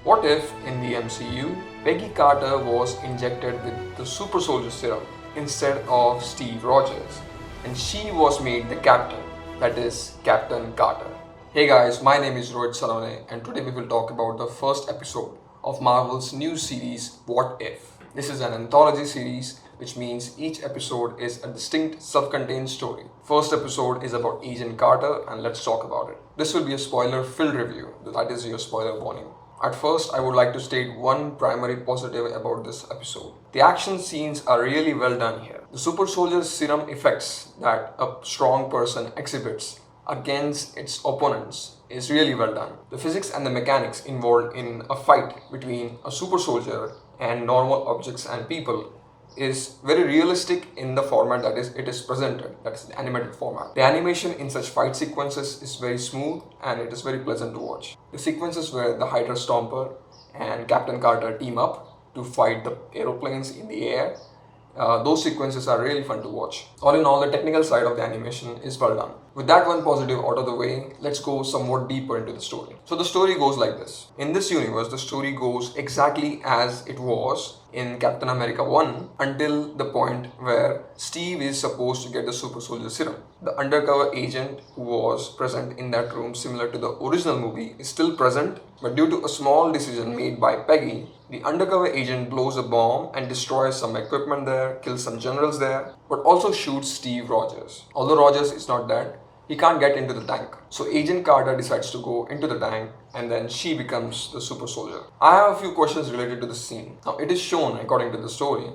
What if, in the MCU, Peggy Carter was injected with the super soldier serum instead of Steve Rogers, and she was made the captain, that is, Captain Carter? Hey guys, my name is Rohit Salone, and today we will talk about the first episode of Marvel's new series, What If? This is an anthology series, which means each episode is a distinct self-contained story. First episode is about Agent Carter, and let's talk about it. This will be a spoiler-filled review, that is your spoiler warning. At first, I would like to state one primary positive about this episode. The action scenes are really well done here. The super soldier's serum effects that a strong person exhibits against its opponents is really well done. The physics and the mechanics involved in a fight between a super soldier and normal objects and people is very realistic in the format that it is presented, that is the animated format. The animation in such fight sequences is very smooth and it is very pleasant to watch. The sequences where the Hydra Stomper and Captain Carter team up to fight the aeroplanes in the air, those sequences are really fun to watch. All in all, the technical side of the animation is well done. With that one positive out of the way, let's go somewhat deeper into the story. So the story goes like this. In this universe, the story goes exactly as it was in Captain America 1 until the point where Steve is supposed to get the super soldier serum. The undercover agent who was present in that room, similar to the original movie, is still present, but due to a small decision made by Peggy, the undercover agent blows a bomb and destroys some equipment there, kills some generals there, but also shoots Steve Rogers. Although Rogers is not dead, he can't get into the tank. So Agent Carter decides to go into the tank and then she becomes the super soldier. I have a few questions related to this scene. Now it is shown, according to the story,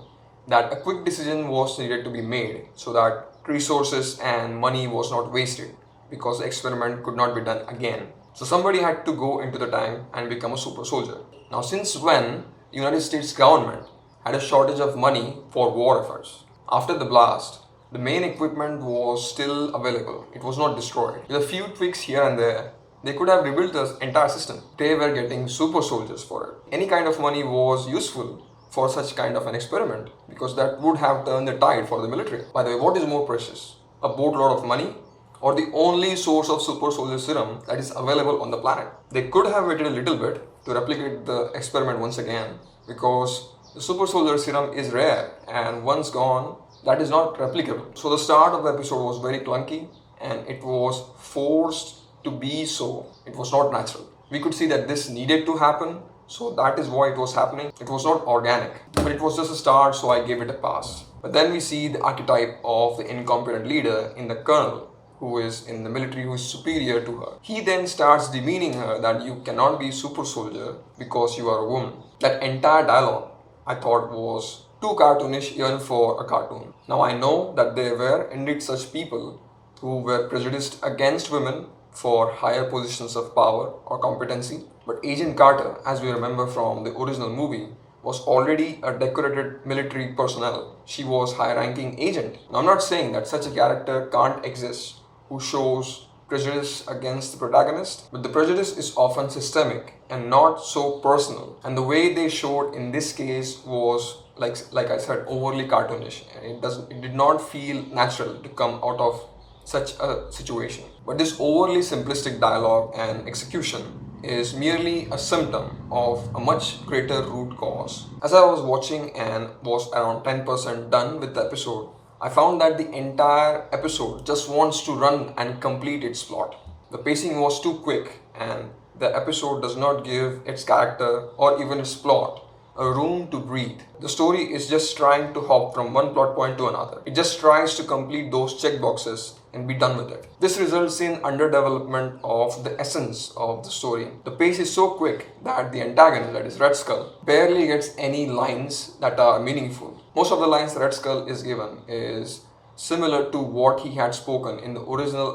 that a quick decision was needed to be made so that resources and money was not wasted because the experiment could not be done again. So somebody had to go into the tank and become a super soldier. Now since when the United States government had a shortage of money for war efforts? After the blast, the main equipment was still available. It was not destroyed. With a few tweaks here and there, they could have rebuilt the entire system. They were getting super soldiers for it. Any kind of money was useful for such kind of an experiment because that would have turned the tide for the military. By the way, what is more precious? A boatload of money or the only source of super soldier serum that is available on the planet? They could have waited a little bit to replicate the experiment once again because the super soldier serum is rare and once gone, that is not replicable. So the start of the episode was very clunky and it was forced to be so. It was not natural. We could see that this needed to happen, so that is why it was happening. It was not organic, but it was just a start, so I gave it a pass. But then we see the archetype of the incompetent leader in the colonel who is in the military, who is superior to her. He then starts demeaning her that you cannot be super soldier because you are a woman. That entire dialogue I thought was too cartoonish even for a cartoon. Now I know that there were indeed such people who were prejudiced against women for higher positions of power or competency, but Agent Carter, as we remember from the original movie, was already a decorated military personnel. She was high-ranking agent. Now I'm not saying that such a character can't exist who shows prejudice against the protagonist, but the prejudice is often systemic and not so personal. And the way they showed in this case was like I said, overly cartoonish. It did not feel natural to come out of such a situation. But this overly simplistic dialogue and execution is merely a symptom of a much greater root cause. As I was watching and was around 10% done with the episode, I found that the entire episode just wants to run and complete its plot. The pacing was too quick and the episode does not give its character or even its plot a room to breathe. The story is just trying to hop from one plot point to another. It just tries to complete those checkboxes and be done with it. This results in underdevelopment of the essence of the story. The pace is so quick that the antagonist, that is Red Skull, barely gets any lines that are meaningful. Most of the lines Red Skull is given is similar to what he had spoken in the original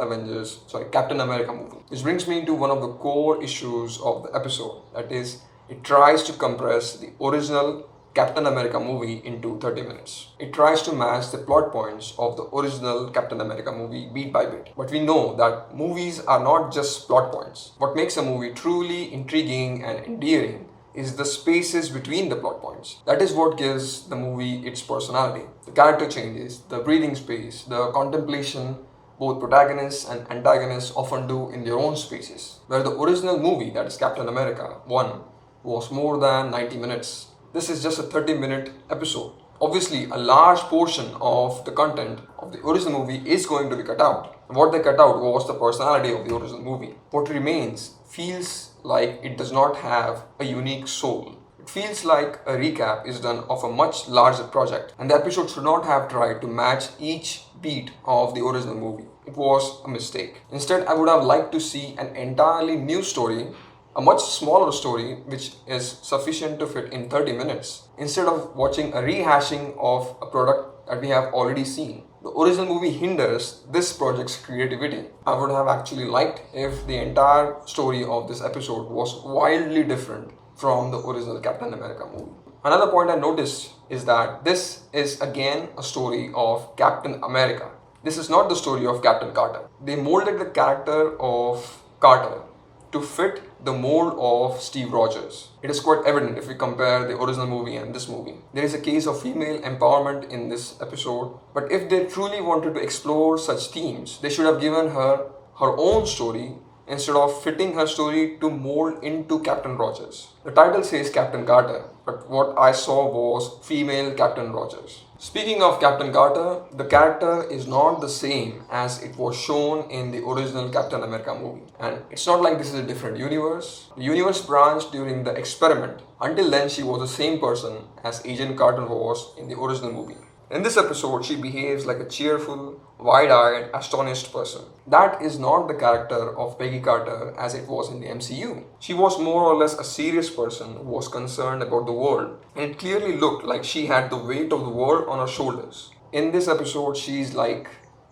Captain America movie. Which brings me to one of the core issues of the episode, that is, it tries to compress the original Captain America movie into 30 minutes. It tries to match the plot points of the original Captain America movie beat by bit. But we know that movies are not just plot points. What makes a movie truly intriguing and endearing is the spaces between the plot points. That is what gives the movie its personality. The character changes, the breathing space, the contemplation both protagonists and antagonists often do in their own spaces. Where the original movie, that is Captain America 1, was more than 90 minutes. This is just a 30-minute episode. Obviously, a large portion of the content of the original movie is going to be cut out. What they cut out was the personality of the original movie. What remains feels like it does not have a unique soul. It feels like a recap is done of a much larger project, and the episode should not have tried to match each beat of the original movie. It was a mistake. Instead, I would have liked to see an entirely new story, a much smaller story which is sufficient to fit in 30 minutes, instead of watching a rehashing of a product that we have already seen. The original movie hinders this project's creativity. I would have actually liked if the entire story of this episode was wildly different from the original Captain America movie. Another point I noticed is that this is again a story of Captain America. This is not the story of Captain Carter. They molded the character of Carter to fit the mold of Steve Rogers. It is quite evident if we compare the original movie and this movie. There is a case of female empowerment in this episode, but if they truly wanted to explore such themes, they should have given her her own story instead of fitting her story to mold into Captain Rogers. The title says Captain Carter, but what I saw was female Captain Rogers. Speaking of Captain Carter, the character is not the same as it was shown in the original Captain America movie. And it's not like this is a different universe. The universe branched during the experiment. Until then, she was the same person as Agent Carter was in the original movie. In this episode, she behaves like a cheerful, wide-eyed, astonished person. That is not the character of Peggy Carter as it was in the MCU. She was more or less a serious person who was concerned about the world, and it clearly looked like she had the weight of the world on her shoulders. In this episode, she's like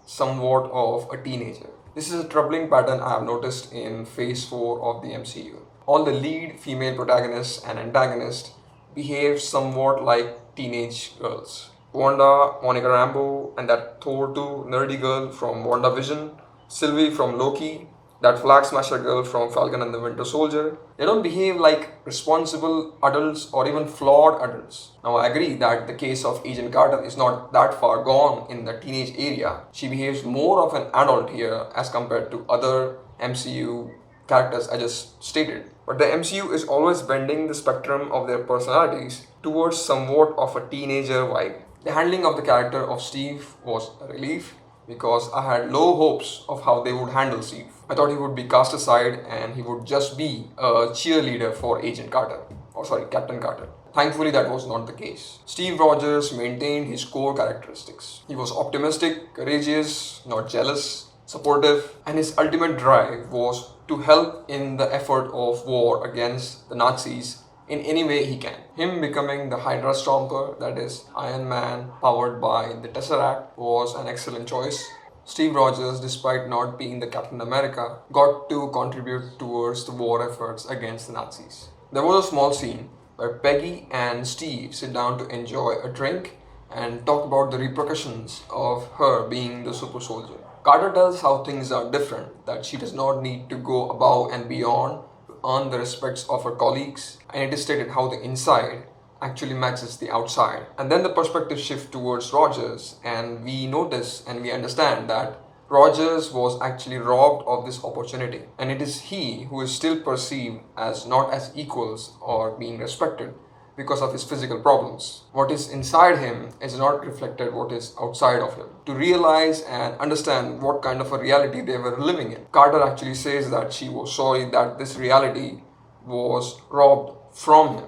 somewhat of a teenager. This is a troubling pattern I have noticed in Phase 4 of the MCU. All the lead female protagonists and antagonists behave somewhat like teenage girls. Wanda, Monica Rambeau, and that Thor 2 nerdy girl from WandaVision, Sylvie from Loki, that Flag Smasher girl from Falcon and the Winter Soldier. They don't behave like responsible adults or even flawed adults. Now, I agree that the case of Agent Carter is not that far gone in the teenage area. She behaves more of an adult here as compared to other MCU characters I just stated. But the MCU is always bending the spectrum of their personalities towards somewhat of a teenager vibe. The handling of the character of Steve was a relief because I had low hopes of how they would handle Steve. I thought he would be cast aside and he would just be a cheerleader for Captain Carter. Thankfully, that was not the case. Steve Rogers maintained his core characteristics. He was optimistic, courageous, not jealous, supportive, and his ultimate drive was to help in the effort of war against the Nazis in any way he can. Him becoming the Hydra Stomper, that is Iron Man powered by the Tesseract, was an excellent choice. Steve Rogers, despite not being the Captain America, got to contribute towards the war efforts against the Nazis. There was a small scene where Peggy and Steve sit down to enjoy a drink and talk about the repercussions of her being the super soldier. Carter tells how things are different, that she does not need to go above and beyond earn the respects of her colleagues, and it is stated how the inside actually matches the outside. And then the perspective shifts towards Rogers, and we notice and we understand that Rogers was actually robbed of this opportunity, and it is he who is still perceived as not as equals or being respected because of his physical problems. What is inside him is not reflected what is outside of him. To realize and understand what kind of a reality they were living in, Carter actually says that she was sorry that this reality was robbed from him.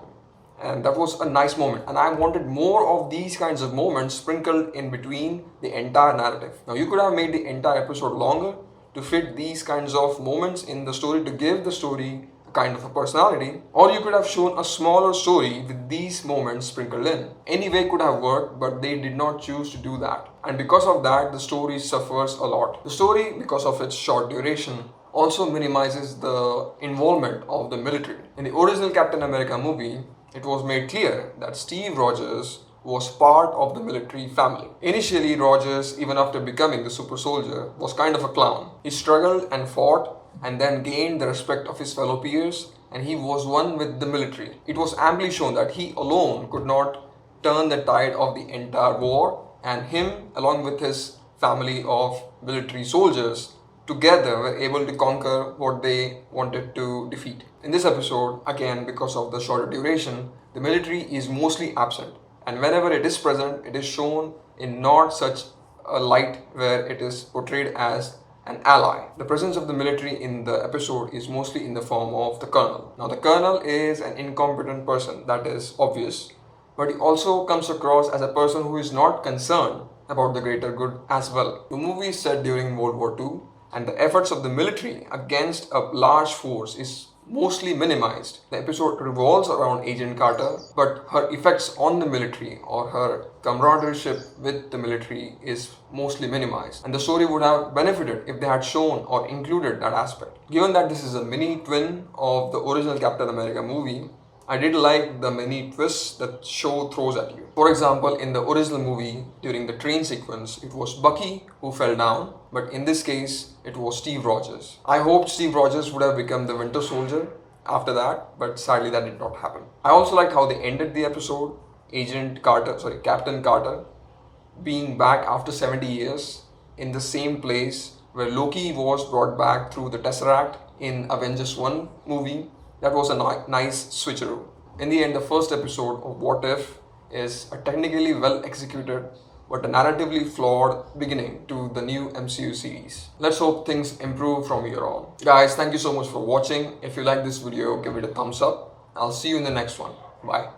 And that was a nice moment. And I wanted more of these kinds of moments sprinkled in between the entire narrative. Now, you could have made the entire episode longer to fit these kinds of moments in the story to give the story kind of a personality, or you could have shown a smaller story with these moments sprinkled in. Any way could have worked, but they did not choose to do that. And because of that, the story suffers a lot. The story, because of its short duration, also minimizes the involvement of the military. In the original Captain America movie, it was made clear that Steve Rogers was part of the military family. Initially, Rogers, even after becoming the super soldier, was kind of a clown. He struggled and fought and then gained the respect of his fellow peers, and he was one with the military. It was amply shown that he alone could not turn the tide of the entire war, and him, along with his family of military soldiers, together were able to conquer what they wanted to defeat. In this episode, again, because of the shorter duration, the military is mostly absent, and whenever it is present, it is shown in not such a light where it is portrayed as an ally. The presence of the military in the episode is mostly in the form of the colonel. Now, the colonel is an incompetent person, that is obvious, but he also comes across as a person who is not concerned about the greater good as well. The movie is set during World War II, and the efforts of the military against a large force is mostly minimized. The episode revolves around Agent Carter, but her effects on the military or her camaraderie with the military is mostly minimized. And the story would have benefited if they had shown or included that aspect. Given that this is a mini twin of the original Captain America movie, I did like the many twists that show throws at you. For example, in the original movie, during the train sequence, it was Bucky who fell down, but in this case, it was Steve Rogers. I hoped Steve Rogers would have become the Winter Soldier after that, but sadly that did not happen. I also liked how they ended the episode, Captain Carter, being back after 70 years in the same place where Loki was brought back through the Tesseract in Avengers 1 movie. That was a nice switcheroo. In the end, the first episode of What If is a technically well executed but a narratively flawed beginning to the new MCU series. Let's hope things improve from here on. Guys, thank you so much for watching. If you like this video, give it a thumbs up. I'll see you in the next one. Bye.